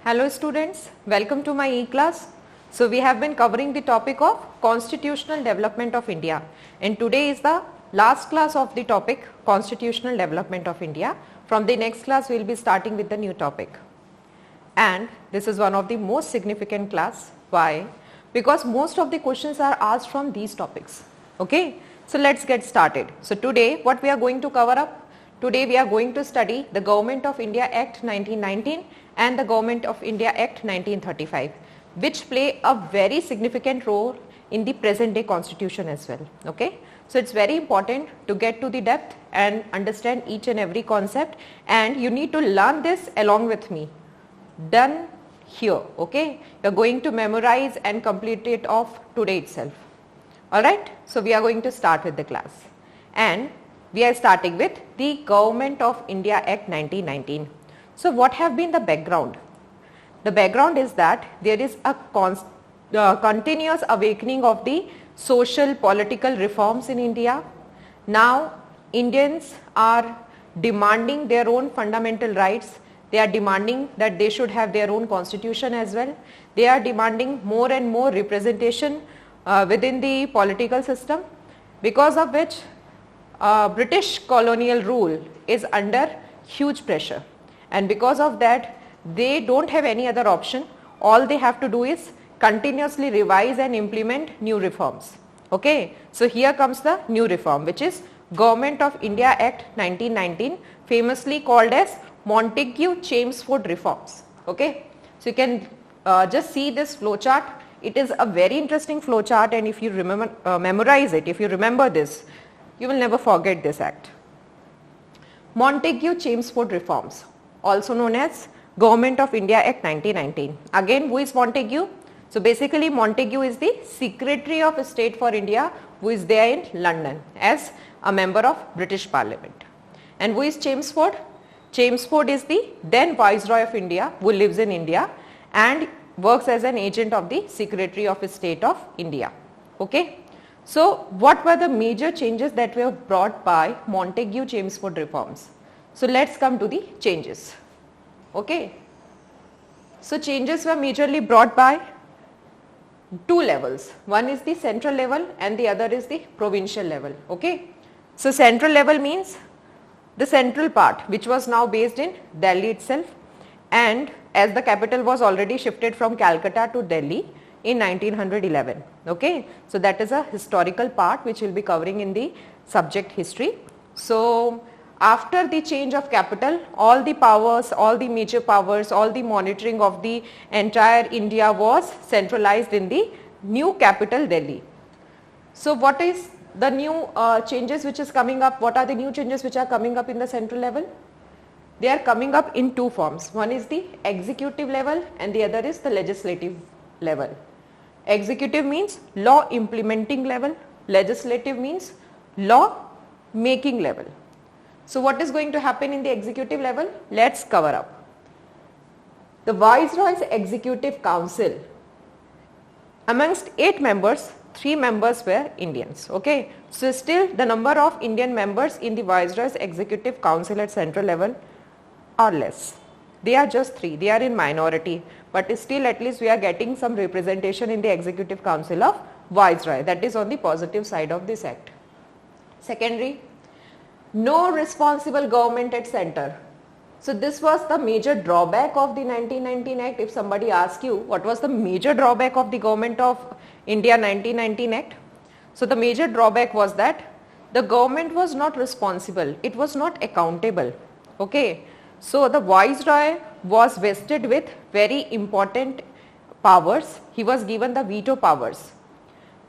Hello students, welcome to my e-class. So we have been covering the topic of constitutional development of India, and today is the last class of the topic constitutional development of India. From the next class we will be starting with the new topic, and this is one of the most significant class. Why? Because most of the questions are asked from these topics. Okay, so let's get started. So today what we are going to cover up? Today we are going to study the Government of India Act 1919 and the Government of India Act 1935, which play a very significant role in the present day constitution as well. Okay, so it's very important to get to the depth and understand each and every concept, and you need to learn this along with me. Done here. Okay, you're going to memorize and complete it off today itself. Alright, so we are going to start with the class, and we are starting with the Government of India Act 1919. So what have been the background? The background is that there is a continuous awakening of the social political reforms in India. Now Indians are demanding their own fundamental rights. They are demanding that they should have their own constitution as well. They are demanding more and more representation within the political system, because of which British colonial rule is under huge pressure, and because of that they don't have any other option. All they have to do is continuously revise and implement new reforms. Okay, so here comes the new reform, which is Government of India Act 1919, famously called as Montagu-Chelmsford reforms. Okay, so you can just see this flow chart. It is a very interesting flow chart, and if you remember memorize it, if you remember this, you will never forget this act. Montagu-Chelmsford reforms, also known as Government of India Act 1919. Again, who is Montagu? So basically Montagu is the Secretary of State for India, who is there in London as a member of British Parliament. And who is Chelmsford? Chelmsford is the then Viceroy of India, who lives in India and works as an agent of the Secretary of State of India. Okay. So what were the major changes that were brought by Montagu-Chelmsford reforms? So let's come to the changes. Okay, so changes were majorly brought by two levels. One is the central level and the other is the provincial level. Okay, so central level means the central part, which was now based in Delhi itself, and as the capital was already shifted from Calcutta to Delhi in 1911. Okay, so that is a historical part which we will be covering in the subject history. So after the change of capital, all the powers, all the major powers, all the monitoring of the entire India was centralized in the new capital Delhi. So what is the new changes which is coming up? What are the new changes which are coming up in the central level? They are coming up in two forms. One is the executive level and the other is the legislative level. Executive means law implementing level, legislative means law making level. So what is going to happen in the executive level? Let's cover up. The Viceroy's Executive Council, amongst 8 members, 3 members were Indians. Okay, so still the number of Indian members in the Viceroy's Executive Council at central level are less. They are just 3, they are in minority, but still at least we are getting some representation in the Executive Council of Viceroy. That is on the positive side of this act. Secondary, no responsible government at center. So this was the major drawback of the 1919 Act. If somebody asks you what was the major drawback of the Government of India 1919 Act, so the major drawback was that the government was not responsible, it was not accountable. Okay, so the Viceroy was vested with very important powers. He was given the veto powers.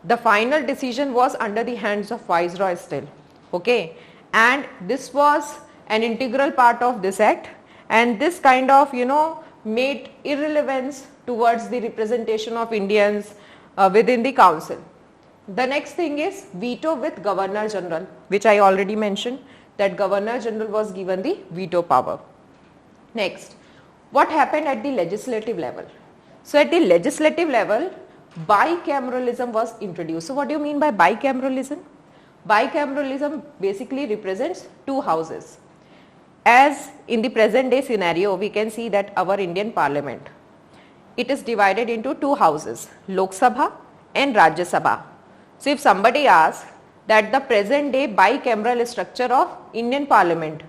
The final decision was under the hands of Viceroy still. Okay, and this was an integral part of this act, and this kind of made irrelevance towards the representation of Indians within the council. The next thing is veto with Governor General, which I already mentioned, that Governor General was given the veto power. Next, what happened at the legislative level? So at the legislative level, bicameralism was introduced. So what do you mean by bicameralism? Bicameralism basically represents 2 houses. As in the present day scenario, we can see that our Indian Parliament, it is divided into two houses, Lok Sabha and Rajya Sabha. So if somebody asks that the present day bicameral structure of Indian Parliament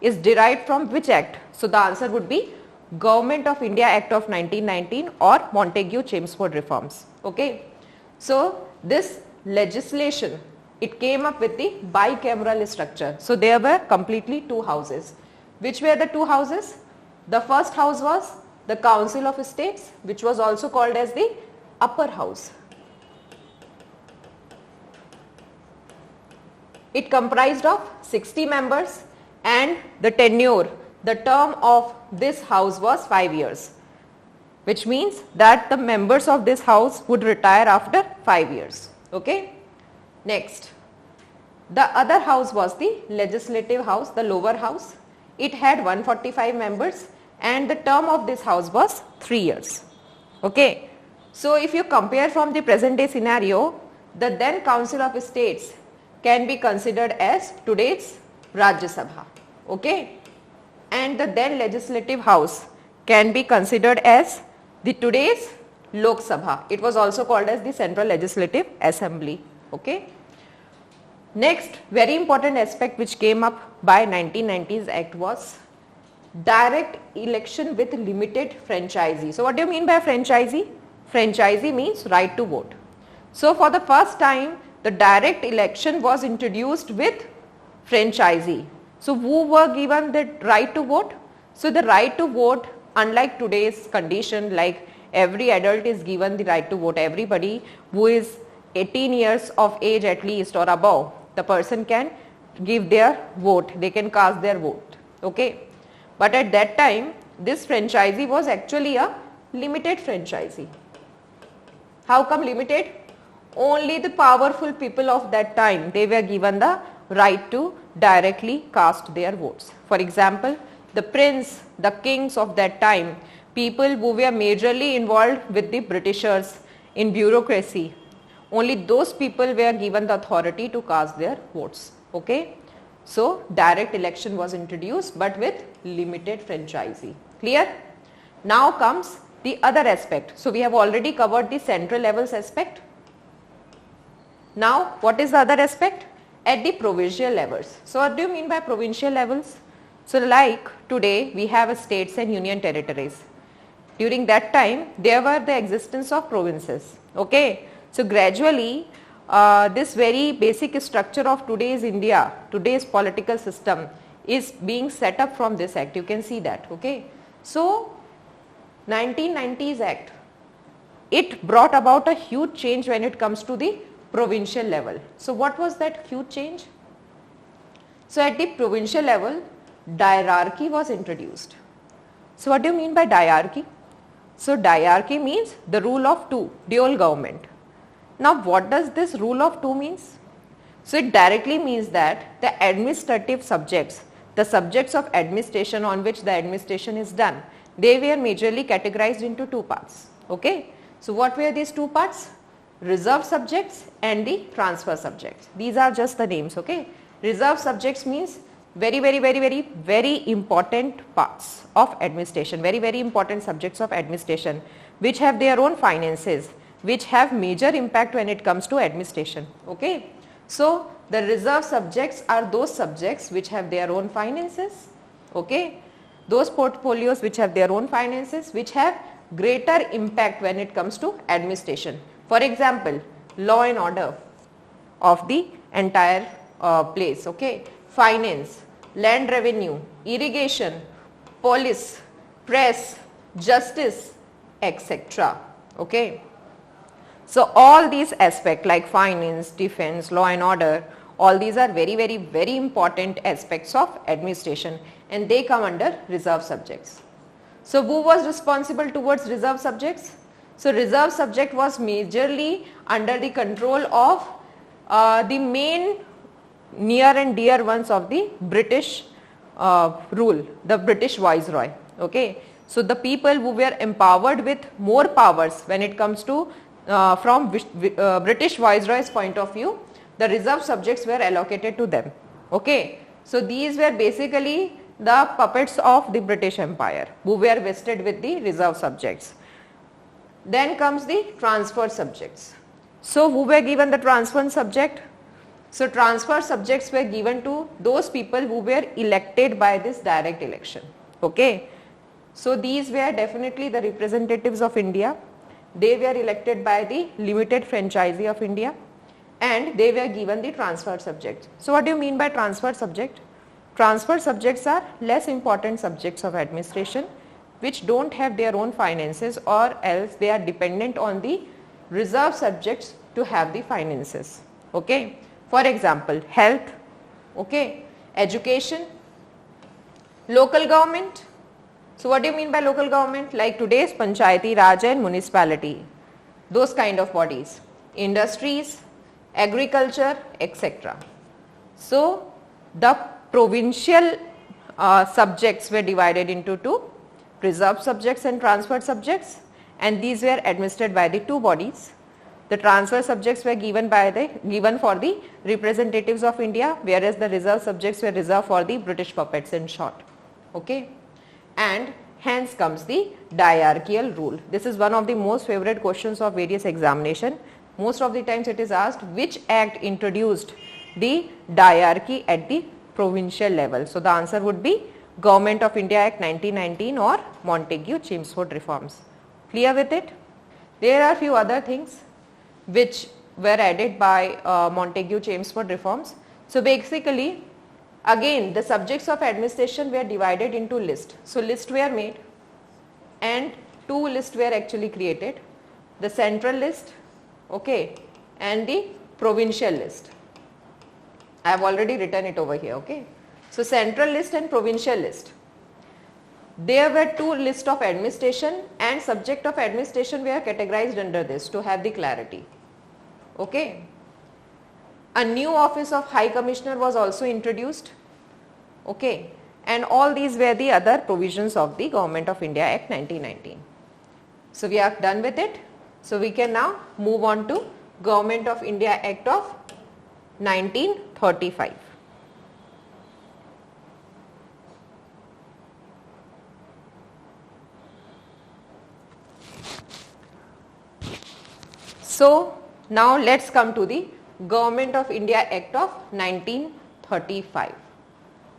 is derived from which act? So the answer would be Government of India Act of 1919 or Montagu-Chelmsford reforms. Okay. So this legislation, it came up with the bicameral structure. So there were completely two houses. Which were the two houses? The first house was the Council of States, which was also called as the upper house. It comprised of 60 members and the tenure, the term of this house was 5 years, which means that the members of this house would retire after 5 years. Okay. Next, the other house was the legislative house, the lower house. It had 145 members and the term of this house was 3 years. Okay. So if you compare from the present day scenario, the then Council of States can be considered as today's Rajya Sabha. Okay. And the then legislative house can be considered as the today's Lok Sabha. It was also called as the Central Legislative Assembly. Okay. Next very important aspect which came up by 1990s Act was direct election with limited franchisee. So what do you mean by franchisee? Franchisee means right to vote. So for the first time the direct election was introduced with franchisee. So who were given the right to vote? So the right to vote, unlike today's condition, like every adult is given the right to vote, everybody who is 18 years of age at least or above, the person can give their vote, they can cast their vote. Okay. But at that time this franchisee was actually a limited franchisee. How come limited? Only the powerful people of that time, they were given the right to directly cast their votes. For example, the prince, the kings of that time, people who were majorly involved with the Britishers in bureaucracy, only those people were given the authority to cast their votes. Okay. So direct election was introduced but with limited franchisee. Clear? Now comes the other aspect. So we have already covered the central levels aspect. Now what is the other aspect? At the provincial levels. So what do you mean by provincial levels? So like today we have states and union territories. During that time there were the existence of provinces. Okay. So gradually this very basic structure of today's India, today's political system is being set up from this act. You can see that. Okay. So 1990s Act, it brought about a huge change when it comes to the provincial level. So what was that huge change? So at the provincial level, diarchy was introduced. So what do you mean by diarchy? So diarchy means the rule of two, dual government. Now what does this rule of two means? So it directly means that the administrative subjects, the subjects of administration on which the administration is done, they were majorly categorized into two parts. Okay. So what were these two parts? Reserve subjects and the transfer subjects. These are just the names. Okay. Reserve subjects means very important parts of administration, very important subjects of administration which have their own finances, which have major impact when it comes to administration. Okay. So the reserve subjects are those subjects which have their own finances. Okay. Those portfolios which have their own finances, which have greater impact when it comes to administration. For example, law and order of the entire place. Okay. Finance, land revenue, irrigation, police, press, justice, etc. Okay. So all these aspects like finance, defense, law and order, all these are very important aspects of administration and they come under reserve subjects. So who was responsible towards reserve subjects? So reserve subject was majorly under the control of the main near and dear ones of the British rule, the British Viceroy. Okay. So the people who were empowered with more powers when it comes to from British Viceroy's point of view, the reserve subjects were allocated to them. Okay. So these were basically the puppets of the British Empire who were vested with the reserve subjects. Then comes the transfer subjects. So who were given the transfer subject? So transfer subjects were given to those people who were elected by this direct election. Okay. So these were definitely the representatives of India. They were elected by the limited franchisee of India and they were given the transfer subjects. So what do you mean by transfer subject? Transfer subjects are less important subjects of administration which don't have their own finances, or else they are dependent on the reserve subjects to have the finances. Okay. For example, health, okay, education, local government. So what do you mean by local government? Like today's Panchayati Raj and municipality, those kind of bodies, industries, agriculture, etc. So the provincial subjects were divided into two, reserved subjects and transferred subjects, and these were administered by the two bodies. The transfer subjects were given for the representatives of India, whereas the reserve subjects were reserved for the British puppets in short. Okay. And hence comes the diarchical rule. This is one of the most favorite questions of various examination. Most of the times it is asked which act introduced the diarchy at the provincial level. So the answer would be Government of India Act 1919 or Montagu-Chelmsford reforms. Clear with it? There are few other things which were added by Montagu-Chelmsford reforms. So basically, again the subjects of administration were divided into lists. So lists were made and two lists were actually created, the central list, okay, and the provincial list. I have already written it over here. Okay. So central list and provincial list. There were two lists of administration and subject of administration were categorized under this to have the clarity. Okay. A new office of High Commissioner was also introduced. Okay. And all these were the other provisions of the Government of India Act 1919. So we are done with it. So we can now move on to Government of India Act of 1935. So now let's come to the Government of India Act of 1935.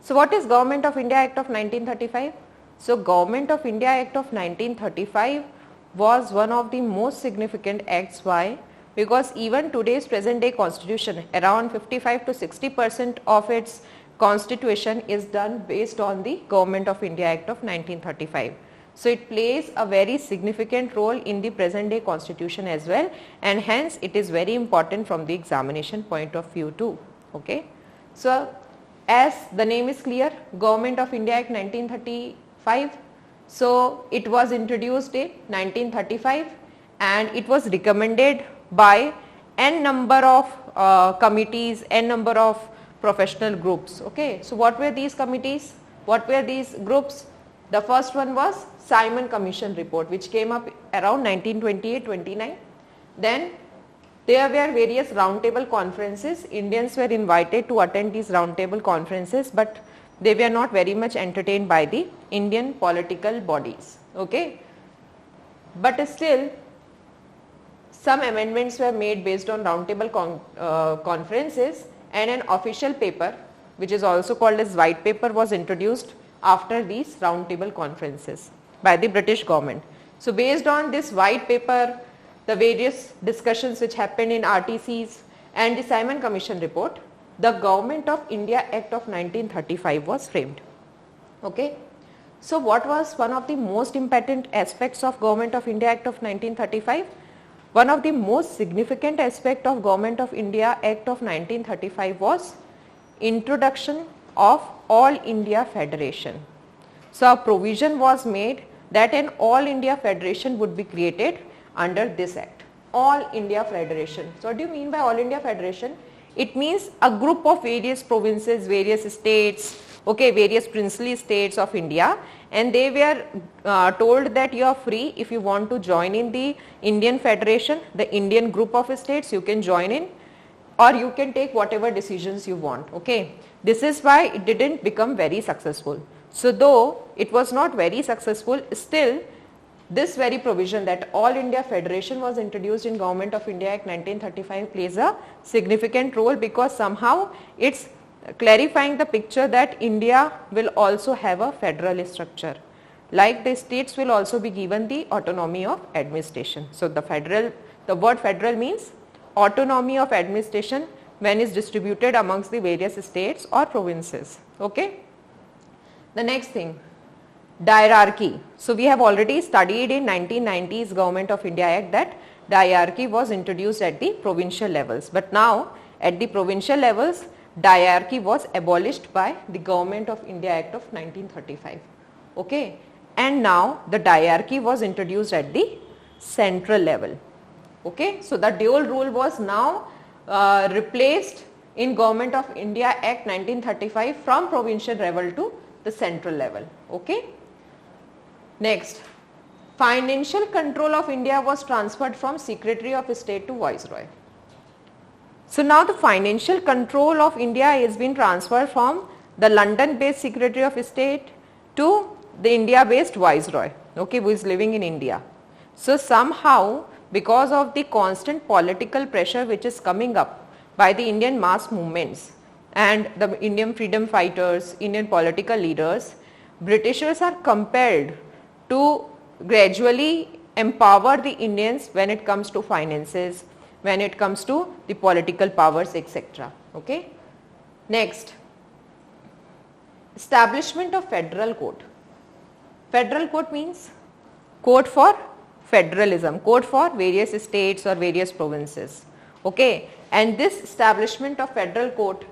So what is Government of India Act of 1935? So Government of India Act of 1935 was one of the most significant acts. Why? Because even today's present day constitution, around 55 to 60% of its constitution is done based on the Government of India Act of 1935. So it plays a very significant role in the present day constitution as well, and hence it is very important from the examination point of view too. Okay. So as the name is clear, Government of India Act 1935. So it was introduced in 1935 and it was recommended by n number of committees, n number of professional groups. Okay. So what were these committees? What were these groups? The first one was Simon Commission report, which came up around 1928-29. Then there were various roundtable conferences. Indians were invited to attend these roundtable conferences, but they were not very much entertained by the Indian political bodies. Okay. But still some amendments were made based on roundtable conferences, and an official paper which is also called as white paper was introduced after these roundtable conferences by the British government. So based on this white paper, the various discussions which happened in RTCs and the Simon Commission report, the Government of India Act of 1935 was framed. Okay. So what was one of the most important aspects of Government of India Act of 1935? One of the most significant aspect of Government of India Act of 1935 was introduction of All India Federation. So a provision was made that an All India Federation would be created under this act. All India Federation. So what do you mean by All India Federation? It means a group of various provinces, various states, okay, various princely states of India, and they were told that you are free if you want to join in the Indian Federation, the Indian group of states, you can join in, or you can take whatever decisions you want. Okay. This is why it didn't become very successful. So though it was not very successful, still this very provision that All India Federation was introduced in Government of India Act 1935 plays a significant role, because somehow it's clarifying the picture that India will also have a federal structure. Like the states will also be given the autonomy of administration. So the word federal means autonomy of administration when is distributed amongst the various states or provinces. Okay. The next thing, diarchy. So we have already studied in 1990s Government of India Act that diarchy was introduced at the provincial levels, but now at the provincial levels diarchy was abolished by the Government of India Act of 1935. Okay. And now the diarchy was introduced at the central level. Okay. So the dual rule was now replaced in Government of India Act 1935 from provincial level to the central level. Okay. Next, financial control of India was transferred from Secretary of State to Viceroy. So now the financial control of India has been transferred from the London based Secretary of State to the India based Viceroy, okay, who is living in India. So somehow, because of the constant political pressure which is coming up by the Indian mass movements and the Indian freedom fighters, Indian political leaders, Britishers are compelled to gradually empower the Indians when it comes to finances, when it comes to the political powers, etc. Okay. Next, establishment of federal court. Federal court means court for federalism, court for various states or various provinces. Okay. And this establishment of federal court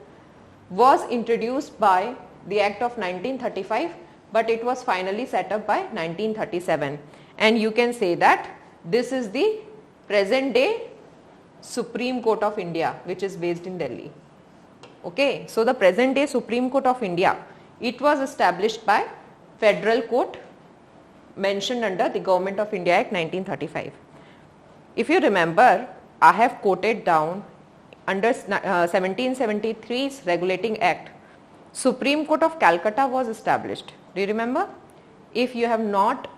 was introduced by the Act of 1935, but it was finally set up by 1937. And you can say that this is the present day Supreme Court of India, which is based in Delhi. Okay. So the present day Supreme Court of India, it was established by federal court mentioned under the Government of India Act 1935. If you remember, I have quoted down under 1773's Regulating Act, Supreme Court of Calcutta was established. Do you remember? If you have not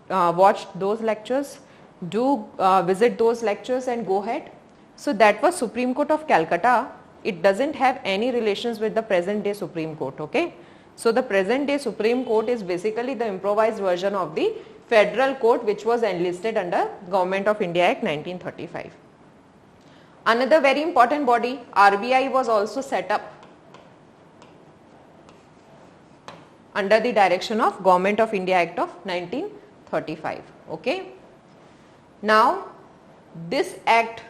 watched those lectures, do visit those lectures and go ahead. So that was Supreme Court of Calcutta. It doesn't have any relations with the present day Supreme Court. Okay. So the present day Supreme Court is basically the improvised version of the federal court which was enlisted under Government of India Act 1935. Another very important body, RBI, was also set up under the direction of Government of India Act of 1935. Okay. Now this act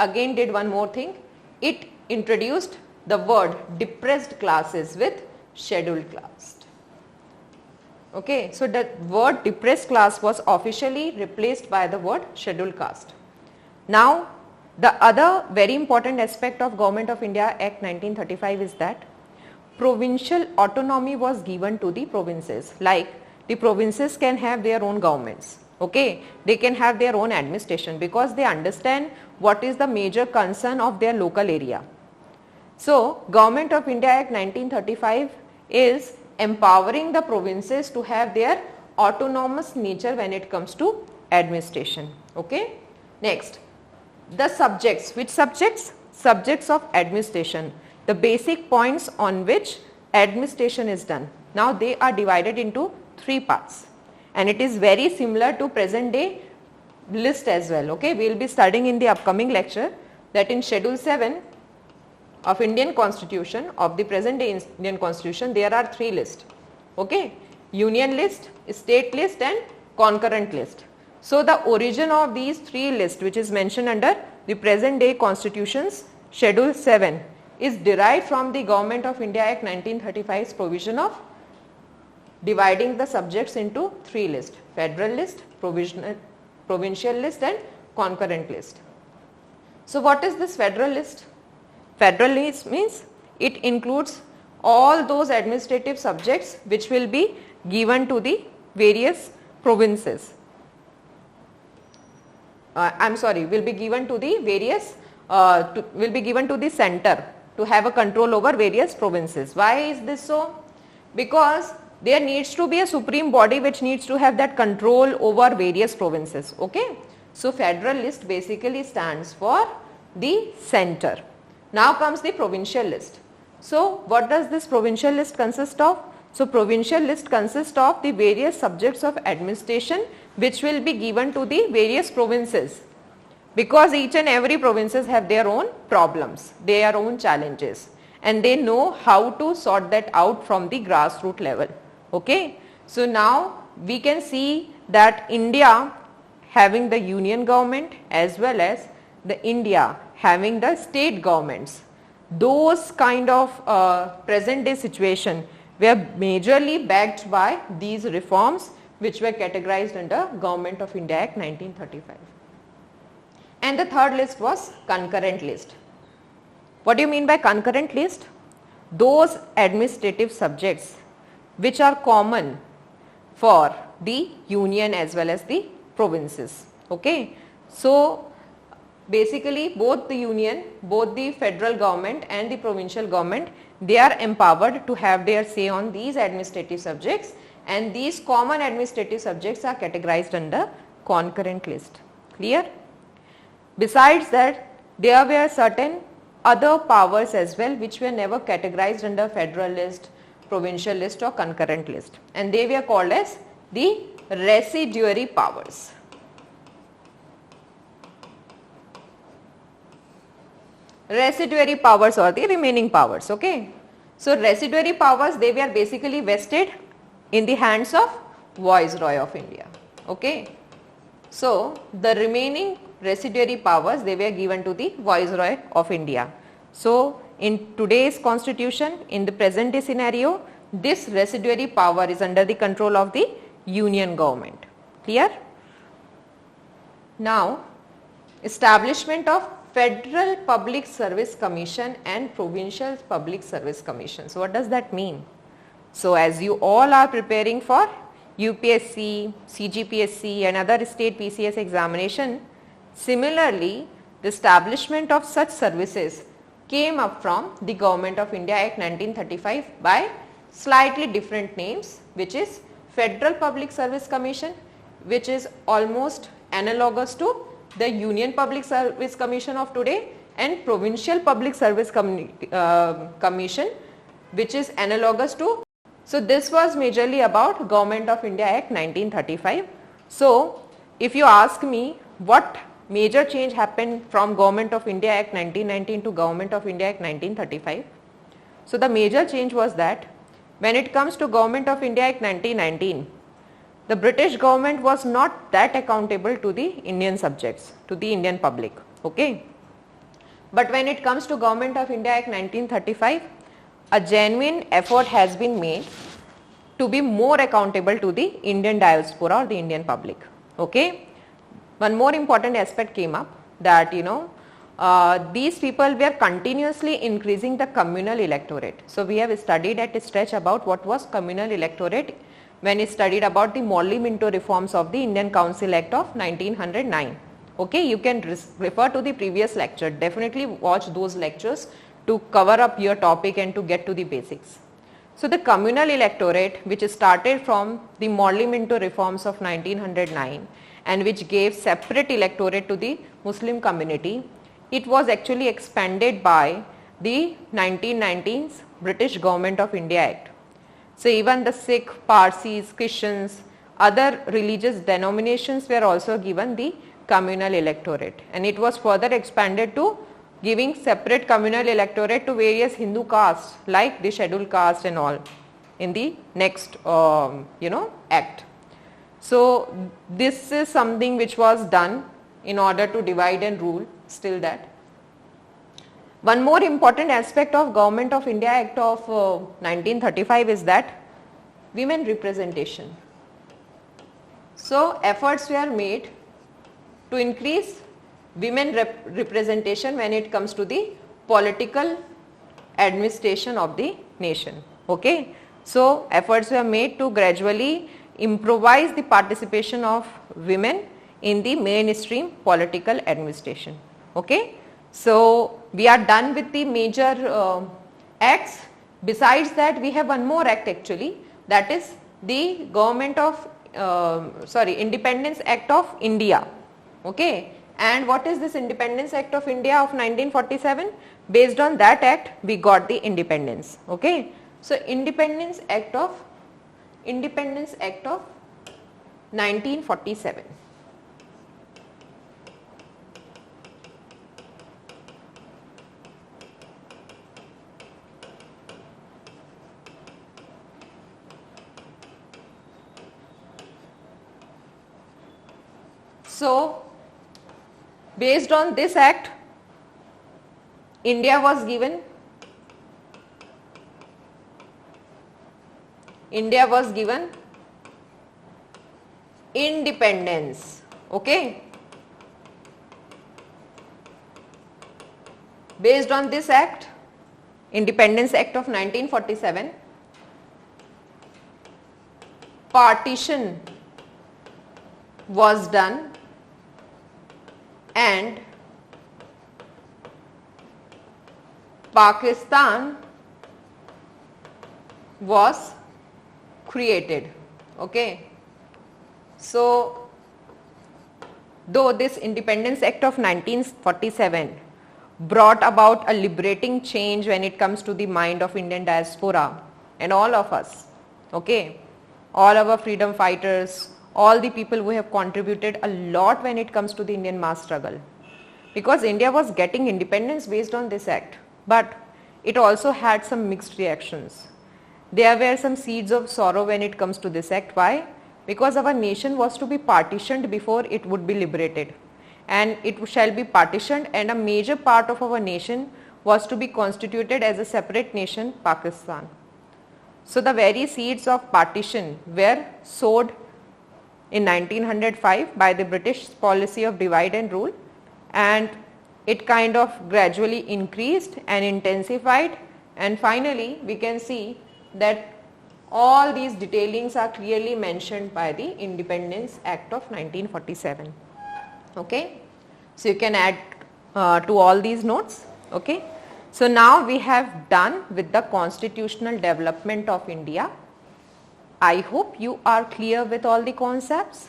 again did one more thing. It introduced the word depressed classes with scheduled caste. Okay. So the word depressed class was officially replaced by the word scheduled caste. Now the other very important aspect of Government of India Act 1935 is that provincial autonomy was given to the provinces. Like the provinces can have their own governments. Okay. They can have their own administration because they understand what is the major concern of their local area. So Government of India Act 1935 is empowering the provinces to have their autonomous nature when it comes to administration. Okay. Next, the subjects. Which subjects? Subjects of administration. The basic points on which administration is done. Now they are divided into 3 parts and it is very similar to present day list as well. Okay. We will be studying in the upcoming lecture that in Schedule 7 of Indian Constitution, of the present day Indian Constitution, there are 3 lists. Okay. Union list, state list and concurrent list. So the origin of these 3 lists which is mentioned under the present day Constitution's Schedule 7 is derived from the Government of India Act 1935's provision of dividing the subjects into 3 lists: federal list, provincial list and concurrent list. So what is this federal list? Federal list means it includes all those administrative subjects which will be given to the various provinces. Will be given to the various, will be given to the center to have a control over various provinces. Why is this so? Because there needs to be a supreme body which needs to have that control over various provinces. Okay. So federal list basically stands for the center. Now comes the provincial list. So what does this provincial list consist of? So provincial list consists of the various subjects of administration which will be given to the various provinces, because each and every provinces have their own problems, their own challenges, and they know how to sort that out from the grassroots level. Okay. So now we can see that India having the union government as well as the India having the state governments, those kind of present day situation were majorly backed by these reforms which were categorized under Government of India Act 1935. And the third list was concurrent list. What do you mean by concurrent list? Those administrative subjects which are common for the union as well as the provinces. Okay. So basically both the union, both the federal government and the provincial government, they are empowered to have their say on these administrative subjects, and these common administrative subjects are categorized under concurrent list. Clear? Besides that, there were certain other powers as well which were never categorized under federal list, provincial list or concurrent list, and they were called as the residuary powers. Residuary powers or the remaining powers. Okay. So residuary powers, they were basically vested in the hands of Viceroy of India. Okay. So the remaining residuary powers, they were given to the Viceroy of India. So in today's constitution, in the present day scenario, this residuary power is under the control of the union government. Clear? Now establishment of Federal Public Service Commission and Provincial Public Service Commission. So what does that mean? So as you all are preparing for UPSC, CGPSC and other state PCS examination, similarly the establishment of such services came up from the Government of India Act 1935 by slightly different names, which is Federal Public Service Commission, which is almost analogous to the Union Public Service Commission of today, and Provincial Public Service Commission, which is analogous to. So this was majorly about Government of India Act 1935. So if you ask me what major change happened from Government of India Act 1919 to Government of India Act 1935. So the major change was that when it comes to Government of India Act 1919, the British government was not that accountable to the Indian subjects, to the Indian public. Okay. But when it comes to Government of India Act 1935, a genuine effort has been made to be more accountable to the Indian diaspora or the Indian public. Okay. One more important aspect came up, that these people were continuously increasing the communal electorate. So we have studied at a stretch about what was communal electorate when we studied about the Morley-Minto reforms of the Indian Council Act of 1909. Okay, you can refer to the previous lecture. Definitely watch those lectures to cover up your topic and to get to the basics. So the communal electorate, which started from the Morley-Minto reforms of 1909 and which gave separate electorate to the Muslim community, it was actually expanded by the 1919's British Government of India Act. So even the Sikh, Parsis, Christians, other religious denominations were also given the communal electorate, and it was further expanded to giving separate communal electorate to various Hindu castes like the scheduled caste and all in the next act. So this is something which was done in order to divide and rule, still that. One more important aspect of Government of India Act of 1935 is that women representation. So efforts were made to increase women representation when it comes to the political administration of the nation. Okay. So efforts were made to gradually improvise the participation of women in the mainstream political administration. Okay. So we are done with the major acts. Besides that, we have one more act actually, that is the Government of Independence Act of India. Okay, and what is this Independence Act of India of 1947? Based on that act we got the independence. Okay, so Independence Act of 1947. So based on this act, India was given independence. Okay, based on this act, Independence Act of 1947, partition was done and Pakistan was created. Okay, so though this Independence Act of 1947 brought about a liberating change when it comes to the mind of Indian diaspora and all of us, okay, all our freedom fighters, all the people who have contributed a lot when it comes to the Indian mass struggle, because India was getting independence based on this act, but it also had some mixed reactions. There were some seeds of sorrow when it comes to this act. Why? Because our nation was to be partitioned before it would be liberated, and it shall be partitioned, and a major part of our nation was to be constituted as a separate nation, Pakistan. So the very seeds of partition were sowed in 1905 by the British policy of divide and rule, and it kind of gradually increased and intensified, and finally we can see that all these detailings are clearly mentioned by the Independence Act of 1947. Okay, so you can add to all these notes. Okay, so now we have done with the constitutional development of India. I hope you are clear with all the concepts.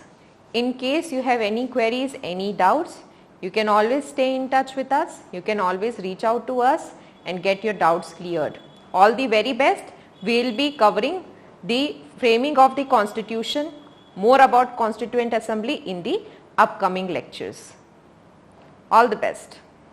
In case you have any queries, any doubts, you can always stay in touch with us. You can always reach out to us and get your doubts cleared. All the very best. We will be covering the framing of the constitution, more about Constituent Assembly in the upcoming lectures. All the best.